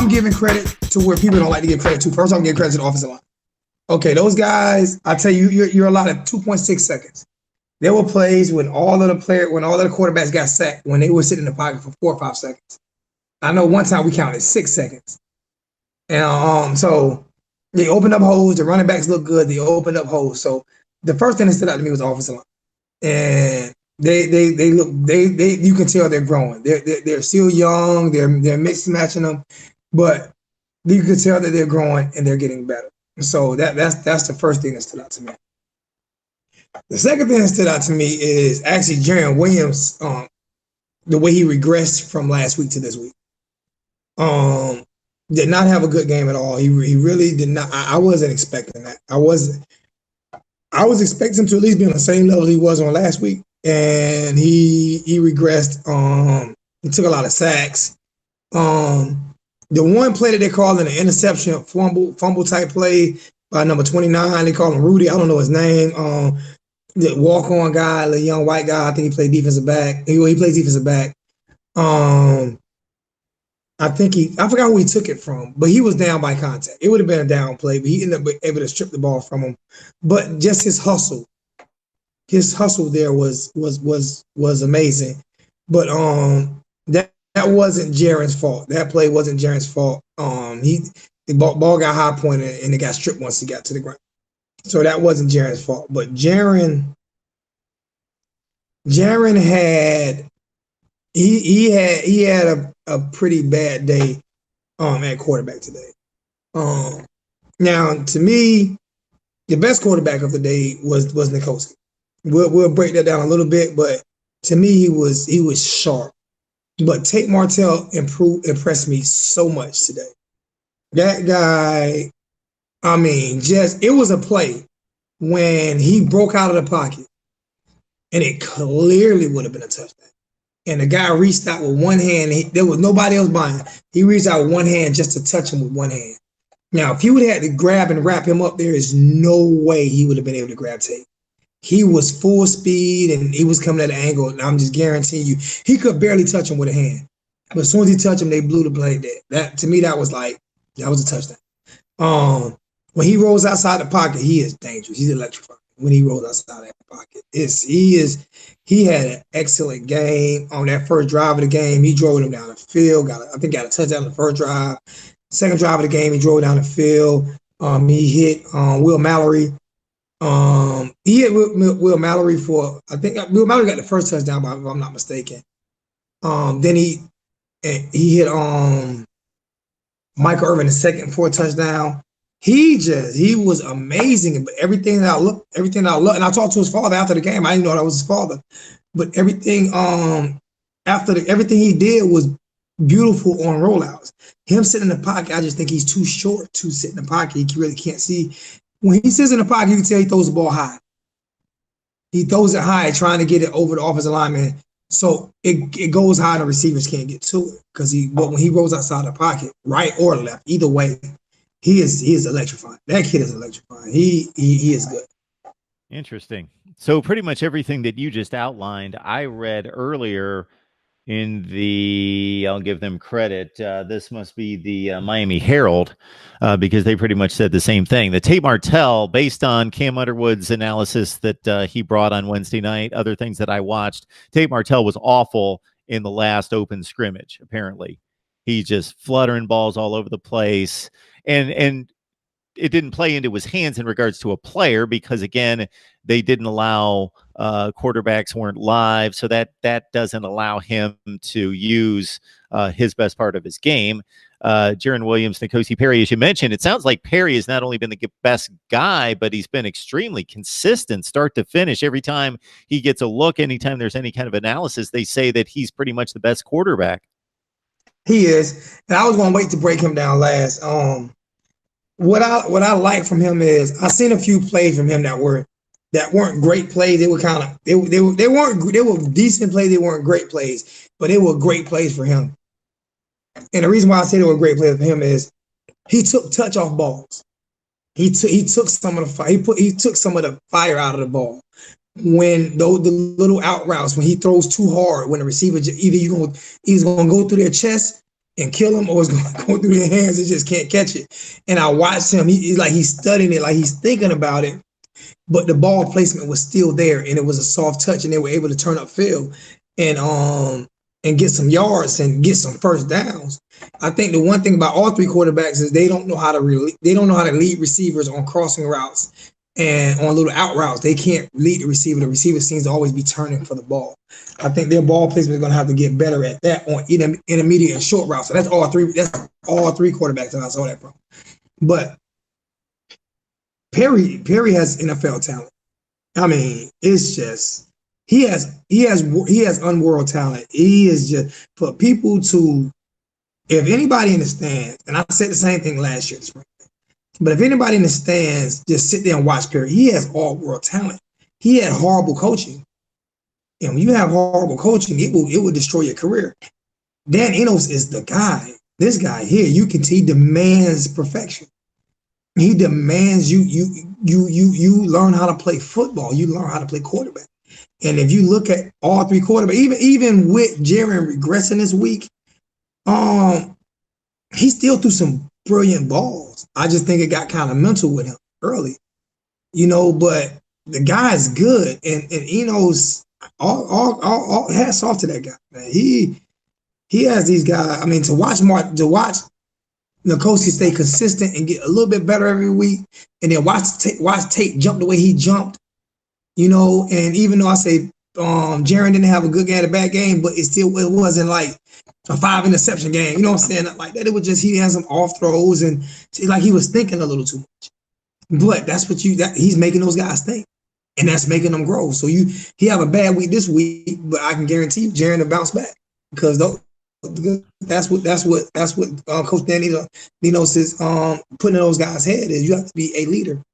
I'm giving credit to where people don't like to give credit to. First, I'm giving credit to the offensive line. Okay, those guys, I tell you, you're allowed 2.6 seconds. There were plays when all of the quarterbacks got sacked when they were sitting in the pocket for 4 or 5 seconds. I know one time we counted 6 seconds. And so they opened up holes. The running backs look good. They opened up holes. So the first thing that stood out to me was the offensive line. And they you can tell they're growing. They're still young. They're mixed matching them, but you can tell that they're growing and they're getting better. So that's the first thing that stood out to me. The second thing that stood out to me is actually Jarren Williams, the way he regressed from last week to this week. Did not have a good game at all. He really did not. I wasn't expecting that. I was expecting him to at least be on the same level he was on last week, and he regressed. He took a lot of sacks. The one play that they called an interception, fumble type play by number 29, they call him Rudy. I don't know his name. The walk-on guy, the young white guy. I think he played defensive back. He plays defensive back. I forgot who he took it from, but he was down by contact. It would have been a down play, but he ended up able to strip the ball from him. But just his hustle there was amazing. But that wasn't Jarren's fault. That play wasn't Jarren's fault. The ball got high pointed and it got stripped once he got to the ground. So that wasn't Jarren's fault. But Jarren had he had a pretty bad day at quarterback today. Now, to me, the best quarterback of the day was Nikoski. We'll break that down a little bit, but to me, he was sharp. But Tate Martell impressed me so much today. That guy, I mean, it was a play when he broke out of the pocket, and it clearly would have been a touchdown. And the guy reached out with one hand. There was nobody else behind. He reached out with one hand just to touch him with one hand. Now, if he would have had to grab and wrap him up, there is no way he would have been able to grab Tate. He was full speed, and he was coming at an angle, and I'm just guaranteeing you, he could barely touch him with a hand. But as soon as he touched him, they blew the play dead. That, to me, that was a touchdown. When he rolls outside the pocket, he is dangerous. He's electrifying. When he rolls outside that pocket, he had an excellent game on that first drive of the game. He drove him down the field. Got a touchdown on the first drive. Second drive of the game, he drove down the field. He hit Will Mallory. He hit Will Mallory for, I think Will Mallory got the first touchdown, if I'm not mistaken. Then he hit Michael Irvin the second for a touchdown. He was amazing. But everything that I looked, and I talked to his father after the game. I didn't know that was his father, but everything everything he did was beautiful on rollouts. Him sitting in the pocket, I just think he's too short to sit in the pocket. He really can't see. When he sits in the pocket, you can tell he throws the ball high. He throws it high, trying to get it over the offensive lineman. So it goes high and the receivers can't get to it. But when he rolls outside the pocket, right or left, either way, he is electrifying. That kid is electrifying. He is good. Interesting. So pretty much everything that you just outlined, I read earlier in I'll give them credit. This must be the Miami Herald, because they pretty much said the same thing. The Tate Martell, based on Cam Underwood's analysis that he brought on Wednesday night, other things that I watched, Tate Martell was awful in the last open scrimmage, apparently. He's just fluttering balls all over the place. And it didn't play into his hands in regards to a player because, again, they didn't allow quarterbacks weren't live. So that doesn't allow him to use his best part of his game. Jarren Williams, Nikosi Perry, as you mentioned, it sounds like Perry has not only been the best guy, but he's been extremely consistent start to finish. Every time he gets a look, anytime there's any kind of analysis, they say that he's pretty much the best quarterback. He is. And I was going to wait to break him down last. What I like from him is I've seen a few plays from him that weren't great plays. They were they were decent plays. They weren't great plays, but they were great plays for him. And the reason why I say they were great plays for him is he took touch off balls. He took some of the fire. He took some of the fire out of the ball. When the little out routes, when he throws too hard, when the receiver he's gonna go through their chest and kill him, or it's going to go through their hands and just can't catch it. And I watched him. He's like he's studying it, like he's thinking about it, but the ball placement was still there, and it was a soft touch, and they were able to turn upfield and get some yards and get some first downs. I think the one thing about all three quarterbacks is they don't know how to lead receivers on crossing routes and on little out routes. They can't lead the receiver. The receiver seems to always be turning for the ball. I think their ball placement is going to have to get better at that on intermediate and short routes. So that's all three. That's all three quarterbacks that I saw that from. But Perry has NFL talent. I mean, it's just he has unworld talent. He is just for people to, if anybody in the stands, and I said the same thing last year, but if anybody in the stands just sit there and watch Perry, he has all world talent. He had horrible coaching. And when you have horrible coaching, it will destroy your career. Dan Enos is the guy. This guy here, you can see, demands perfection. He demands you learn how to play football. You learn how to play quarterback. And if you look at all three quarterbacks, even with Jaren regressing this week, he still threw some brilliant balls. I just think it got kind of mental with him early, but the guy's good. And Enos, all hats off to that guy, man. He has these guys. I mean, to watch Nkosi stay consistent and get a little bit better every week, and then watch Tate jump the way he jumped, and even though I say Jaren didn't have a good game, a bad game, but it wasn't like a 5 interception game, you know what I'm saying? Not like that. It was just he had some off throws and like he was thinking a little too much. But that's what he's making those guys think. And that's making them grow. So he have a bad week this week, but I can guarantee you Jaren will bounce back because that's what Coach Dan Enos is putting in those guys' head is you have to be a leader.